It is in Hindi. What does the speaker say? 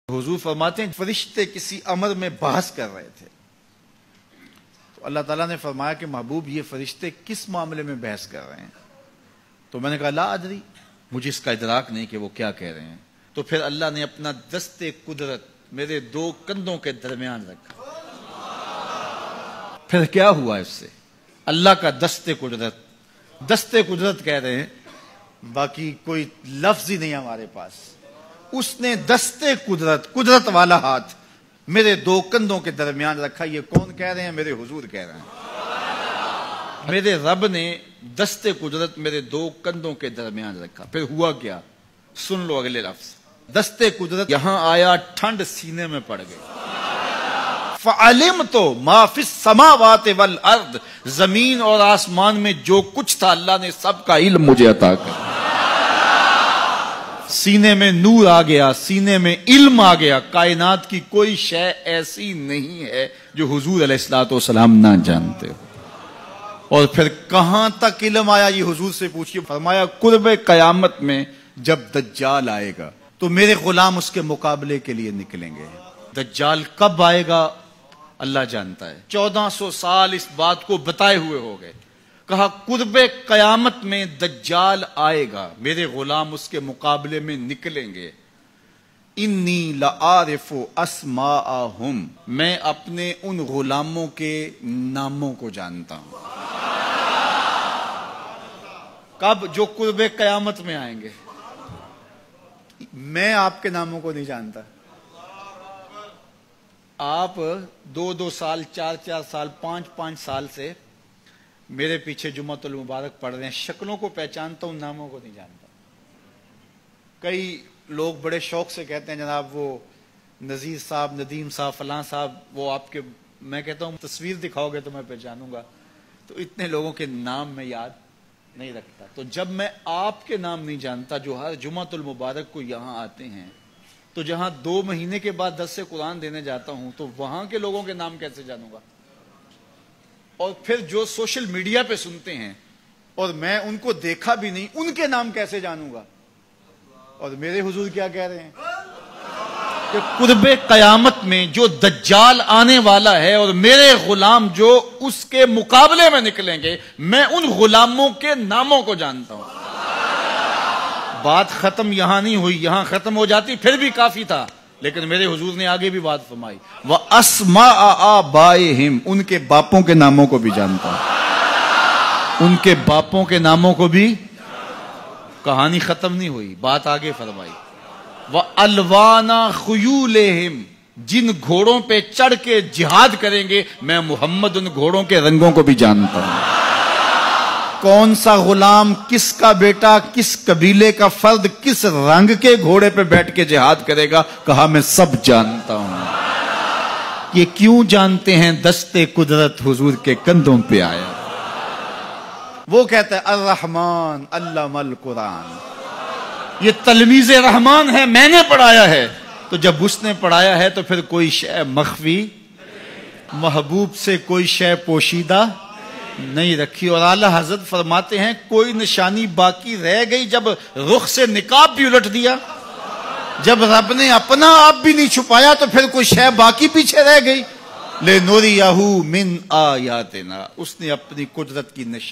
हुजूर फरमाते हैं फरिश्ते किसी अमर में बहस कर रहे थे तो अल्लाह ताला ने फरमाया कि महबूब ये फरिश्ते किस मामले में बहस कर रहे हैं। तो मैंने कहा ला अदरी, मुझे इसका इदराक नहीं कि वो क्या कह रहे हैं। तो फिर अल्लाह ने अपना दस्ते कुदरत मेरे दो कंधों के दरमियान रखा। फिर क्या हुआ इससे? अल्लाह का दस्ते कुदरत कह रहे हैं, बाकी कोई लफ्ज ही नहीं हमारे पास। उसने दस्ते कुदरत वाला हाथ मेरे दो कंधों के दरमियान रखा। ये कौन कह रहे हैं? मेरे हुजूर कह रहे हैं। मेरे रब ने दस्ते कुदरत मेरे दो कंधों के दरमियान रखा। फिर हुआ क्या? सुन लो अगले लफ्ज। दस्ते कुदरत यहां आया, ठंड सीने में पड़ गई। फ़अलिम तो माफिस समावात वल अर्द, जमीन और आसमान में जो कुछ था अल्लाह ने सबका इल्म मुझे अता कर। सीने में नूर आ गया, सीने में इल्म आ गया। कायनात की कोई शय ऐसी नहीं है जो हुजूर अलैहिस्सलाम ना जानते हो। और फिर कहां तक इल्म आया ये हुजूर से पूछिए। फरमाया कुर्बे कयामत में जब दज्जाल आएगा तो मेरे गुलाम उसके मुकाबले के लिए निकलेंगे। दज्जाल कब आएगा अल्लाह जानता है। 1400 साल इस बात को बताए हुए हो गए। कहा कुर्बे कयामत में दज्जाल आएगा, मेरे गुलाम उसके मुकाबले में निकलेंगे। इन्नी लआरिफु अस्माअहुम, मैं अपने उन गुलामों के नामों को जानता हूं। कब? जो कुर्बे कयामत में आएंगे। मैं आपके नामों को नहीं जानता। आप 2-2 साल, 4-4 साल, 5-5 साल से मेरे पीछे जुम्मतुल मुबारक पढ़ रहे हैं। शक्लों को पहचानता हूं, नामों को नहीं जानता। कई लोग बड़े शौक से कहते हैं जनाब वो नजीर साहब, नदीम साहब, फलां साहब, वो आपके, मैं कहता हूं तस्वीर दिखाओगे तो मैं पहचानूंगा। तो इतने लोगों के नाम मैं याद नहीं रखता। तो जब मैं आपके नाम नहीं जानता जो हर जुम्मतुल मुबारक को यहां आते हैं, तो जहां 2 महीने के बाद 10 से कुरान देने जाता हूं तो वहां के लोगों के नाम कैसे जानूंगा? और फिर जो सोशल मीडिया पे सुनते हैं और मैं उनको देखा भी नहीं, उनके नाम कैसे जानूंगा? और मेरे हुजूर क्या कह रहे हैं कि कुर्बे कयामत में जो दज्जाल आने वाला है और मेरे गुलाम जो उसके मुकाबले में निकलेंगे, मैं उन गुलामों के नामों को जानता हूं। बात खत्म यहां नहीं हुई। यहां खत्म हो जाती फिर भी काफी था, लेकिन मेरे हुजूर ने आगे भी बात फरमाई। व अस्मा आबाइहिम, उनके बापों के नामों को भी जानता हूं। उनके बापों के नामों को भी। कहानी खत्म नहीं हुई, बात आगे फरमाई। व अलवाना खुयूलेहिम, जिन घोड़ों पे चढ़ के जिहाद करेंगे मैं मोहम्मद उन घोड़ों के रंगों को भी जानता हूं। कौन सा गुलाम, किसका बेटा, किस कबीले का फर्द किस रंग के घोड़े पे बैठ के जिहाद करेगा, कहा मैं सब जानता हूं। ये क्यों जानते हैं? दस्ते कुदरत हुजूर के कंधों पे आया। वो कहता है अर्रहमान अल्लमल कुरान, ये तलमीज़ रहमान है, मैंने पढ़ाया है। तो जब उसने पढ़ाया है तो फिर कोई शय मख्फी, महबूब से कोई शय पोशीदा नहीं रखी। और आला हजरत फरमाते हैं कोई निशानी बाकी रह गई जब रुख से निकाब भी उलट दिया, जब रब ने अपना आप भी नहीं छुपाया तो फिर कोई शय बाकी पीछे रह गई। ले नूरियहू मिन आयातिना, उसने अपनी कुदरत की निशानी